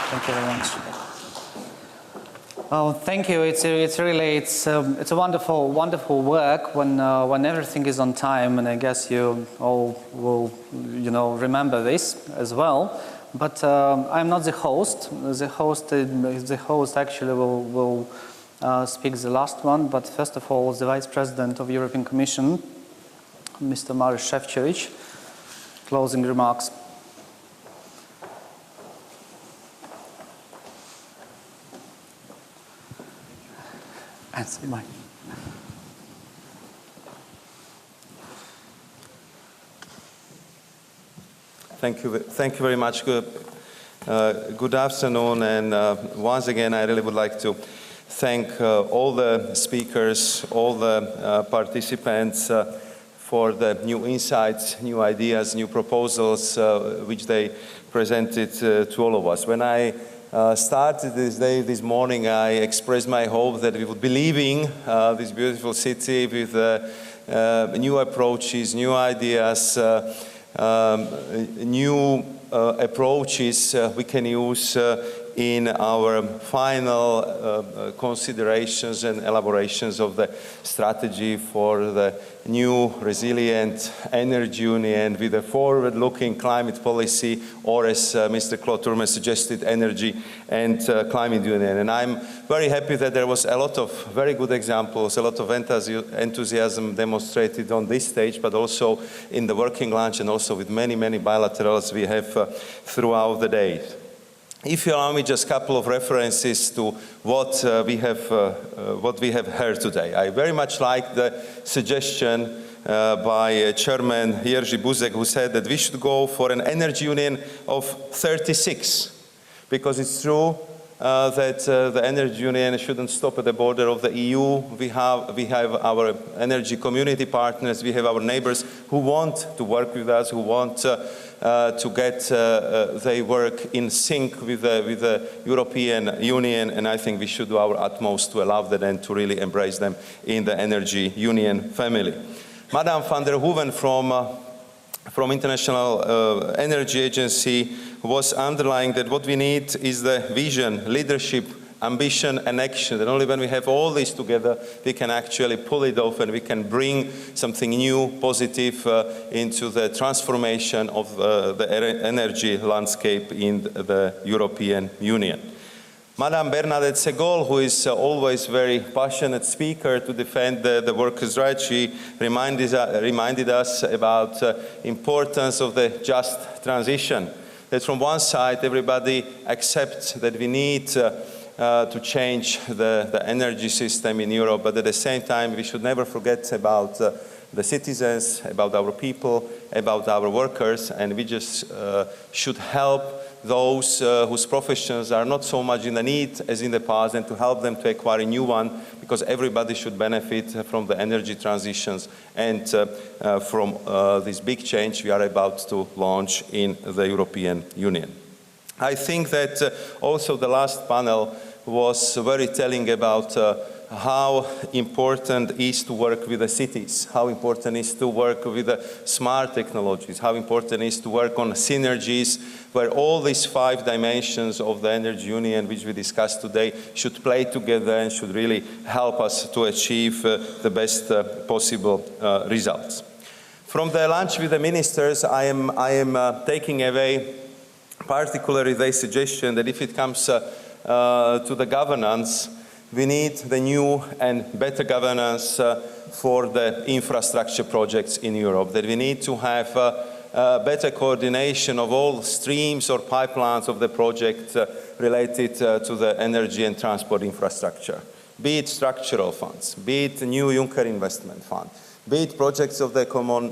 Thank you very much. Oh, thank you. It's a wonderful work when everything is on time, and I guess you all will remember this as well. But I'm not the host. The host actually will speak the last one. But first of all, the Vice President of the European Commission, Mr. Maroš Šefčovič, closing remarks. Answer mine. Thank you very much. Good afternoon, and once again, I really would like to thank all the speakers, all the participants for the new insights, new ideas, new proposals which they presented to all of us. When I started this day, this morning, I expressed my hope that we would be leaving this beautiful city with new approaches, new ideas, new approaches we can use in our final considerations and elaborations of the strategy for the new resilient energy union with a forward-looking climate policy, or as Mr. Claude Turmes suggested, energy and climate union. And I'm very happy that there was a lot of very good examples, a lot of enthusiasm demonstrated on this stage, but also in the working lunch and also with many, many bilaterals we have throughout the day. If you allow me just a couple of references to what we have heard today. I very much like the suggestion by Chairman Jerzy Buzek, who said that we should go for an energy union of 36, because it's true that the energy union shouldn't stop at the border of the EU. We have our energy community partners, we have our neighbors who want to work with us, who want to get their work in sync with the European Union, and I think we should do our utmost to allow them and to really embrace them in the energy union family. Madame van der Hoeven from International Energy Agency was underlying that what we need is the vision, leadership, ambition and action. And only when we have all this together, we can actually pull it off and we can bring something new, positive into the transformation of the energy landscape in the European Union. Madame Bernadette Segol, who is always very passionate speaker to defend the workers' rights, she reminded us about the importance of the just transition. That from one side, everybody accepts that we need to change the energy system in Europe, but at the same time, we should never forget about the citizens, about our people, about our workers, and we just should help those whose professions are not so much in the need as in the past, and to help them to acquire a new one, because everybody should benefit from the energy transitions and from this big change we are about to launch in the European Union. I think that also the last panel was very telling about how important it is to work with the cities, how important it is to work with the smart technologies, how important it is to work on synergies, where all these 5 dimensions of the energy union which we discussed today should play together and should really help us to achieve the best possible results. From the lunch with the ministers, I am taking away particularly their suggestion that if it comes to the governance, we need the new and better governance for the infrastructure projects in Europe, that we need to have better coordination of all streams or pipelines of the project related to the energy and transport infrastructure, be it structural funds, be it the new Juncker investment fund, be it projects of the common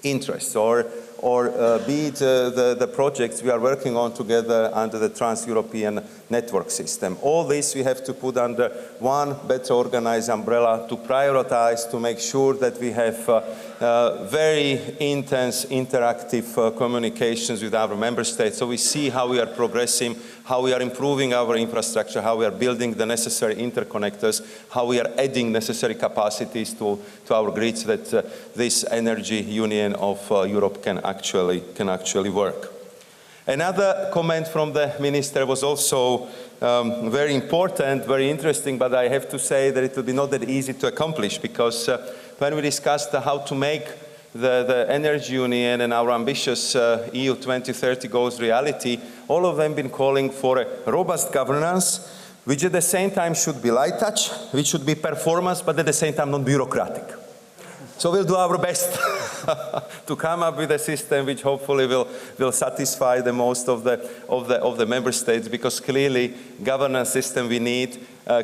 interest, or be it the projects we are working on together under the Trans-European network system. All this we have to put under one better organized umbrella to prioritize, to make sure that we have very intense interactive communications with our member states, so we see how we are progressing, how we are improving our infrastructure, how we are building the necessary interconnectors, how we are adding necessary capacities to our grids, that this energy union of Europe can actually work. Another comment from the minister was also very important, very interesting, but I have to say that it will be not that easy to accomplish, because when we discussed how to make the energy union and our ambitious EU 2030 goals reality, all of them been calling for a robust governance, which at the same time should be light touch, which should be performance, but at the same time not bureaucratic. So we'll do our best to come up with a system which hopefully will satisfy the most of the member states, because clearly governance system we need,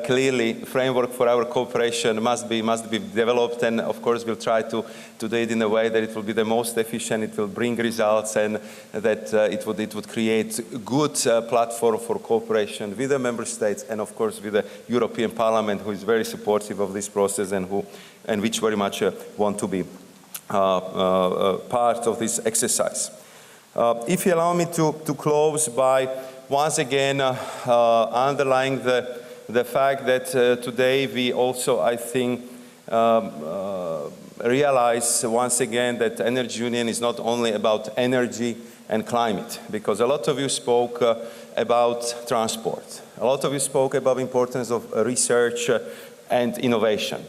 clearly framework for our cooperation must be developed, and of course we'll try to do it in a way that it will be the most efficient, it will bring results, and that it would create a good platform for cooperation with the member states, and of course with the European Parliament, who is very supportive of this process and which very much want to be part of this exercise. If you allow me to close by once again underlying the fact that today we also, I think, realize once again that energy union is not only about energy and climate, because a lot of you spoke about transport. A lot of you spoke about the importance of research and innovation.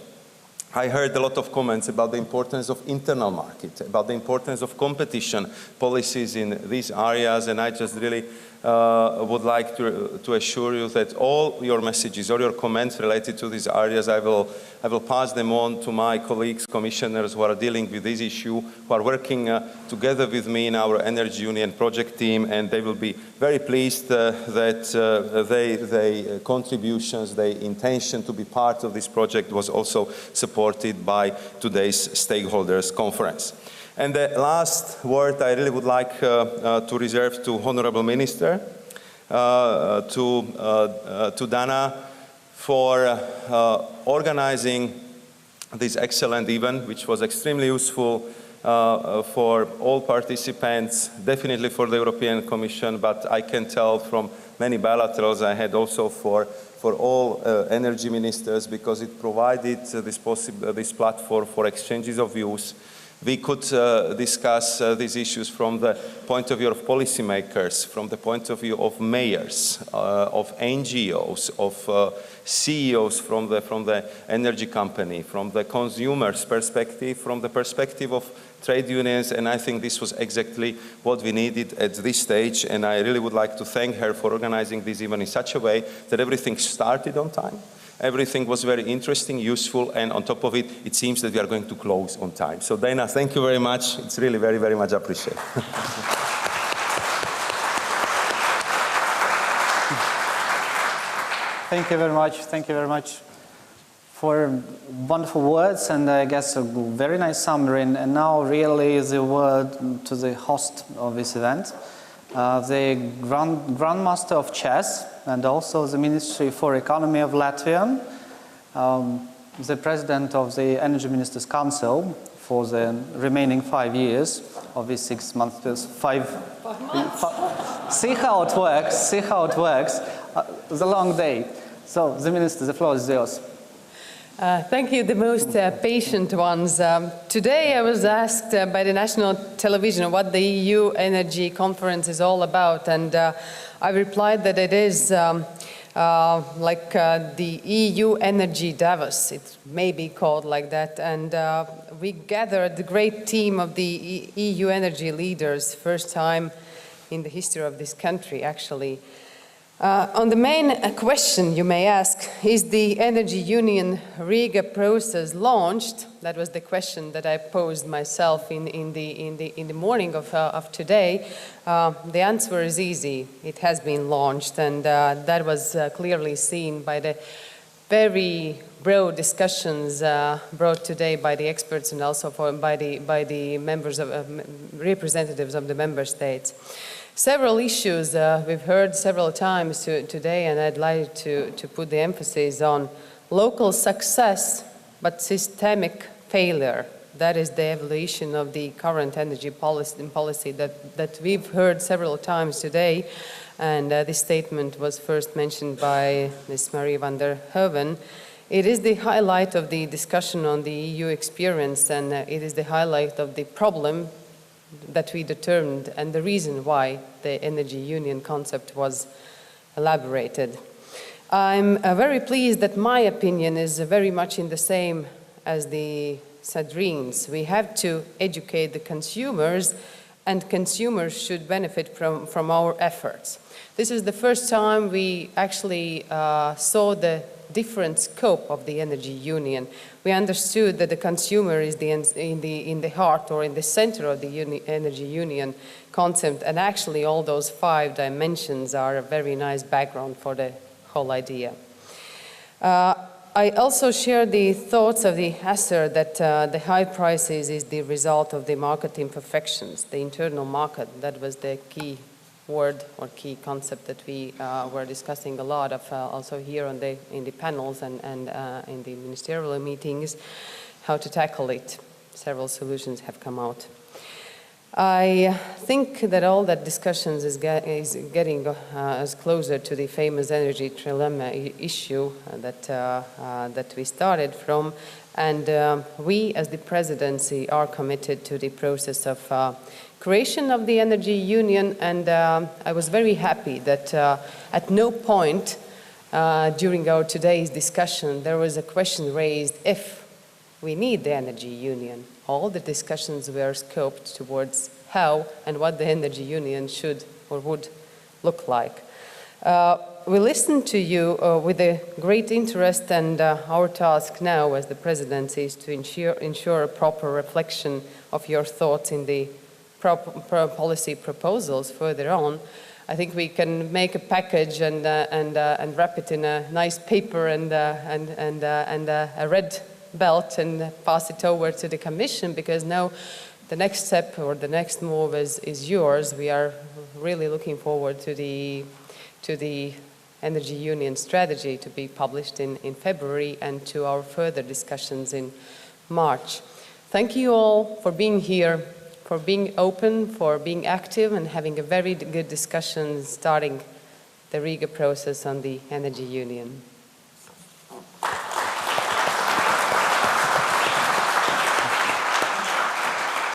I heard a lot of comments about the importance of internal market, about the importance of competition policies in these areas, and I just really would like to assure you that all your messages, all your comments related to these areas, I will pass them on to my colleagues, commissioners who are dealing with this issue, who are working together with me in our Energy Union project team, and they will be very pleased that their contributions, their intention to be part of this project was also supported by today's stakeholders conference. And the last word I really would like to reserve to Honourable Minister, to Dana, for organizing this excellent event, which was extremely useful for all participants, definitely for the European Commission, but I can tell from many bilaterals I had also for all energy ministers, because it provided this platform for exchanges of views. We could discuss these issues from the point of view of policymakers, from the point of view of mayors, of NGOs, of CEOs from the energy company, from the consumer's perspective, from the perspective of trade unions, and I think this was exactly what we needed at this stage, and I really would like to thank her for organizing this event in such a way that everything started on time. Everything was very interesting, useful, and on top of it, it seems that we are going to close on time. So Dana, thank you very much. It's really very, very much appreciated. Thank you very much. Thank you very much for wonderful words, and I guess a very nice summary. And now really the word to the host of this event, the Grandmaster of Chess, and also the Ministry for Economy of Latvia, the President of the Energy Ministers Council for the remaining 5 years of these 6 months, 5 months. See how it works, see how it works. It's a long day. So, the Minister, the floor is yours. Thank you, the most patient ones. Today I was asked by the national television what the EU Energy Conference is all about, and I replied that it is like the EU Energy Davos. It may be called like that, and we gathered the great team of the EU energy leaders, first time in the history of this country, actually. On the main question you may ask, is the Energy Union Riga process launched? That was the question that I posed myself in the morning of today. The answer is easy. It has been launched, and that was clearly seen by the very broad discussions brought today by the experts and also by the members of representatives of the member states. Several issues we've heard several times today, and I'd like to put the emphasis on local success but systemic failure. That is the evolution of the current energy policy that we've heard several times today, and this statement was first mentioned by Ms. Marie van der Hoeven. It is the highlight of the discussion on the EU experience, and it is the highlight of the problem that we determined and the reason why the energy union concept was elaborated. I'm very pleased that my opinion is very much in the same as the Sadrine's. We have to educate the consumers, and consumers should benefit from our efforts. This is the first time we actually saw the different scope of the energy union. We understood that the consumer is in the heart or in the center of the energy union concept, and actually all those 5 dimensions are a very nice background for the whole idea. I also share the thoughts of the Asser that the high prices is the result of the market imperfections, the internal market. That was the key word or key concept that we were discussing a lot of also here in the panels and in the ministerial meetings, how to tackle it. Several solutions have come out. I think that all that discussions is getting us closer to the famous energy trilemma issue that we started from, and we as the presidency are committed to the process of creation of the energy union, and I was very happy that at no point during our today's discussion there was a question raised if we need the energy union. All the discussions were scoped towards how and what the energy union should or would look like. We listened to you with a great interest, and our task now as the presidency is to ensure a proper reflection of your thoughts in the policy proposals further on. I think we can make a package and wrap it in a nice paper and a red belt and pass it over to the Commission, because now the next step or the next move is yours. We are really looking forward to the Energy Union strategy to be published in February, and to our further discussions in March. Thank you all for being here, for being open, for being active, and having a very good discussion starting the Riga process on the Energy Union.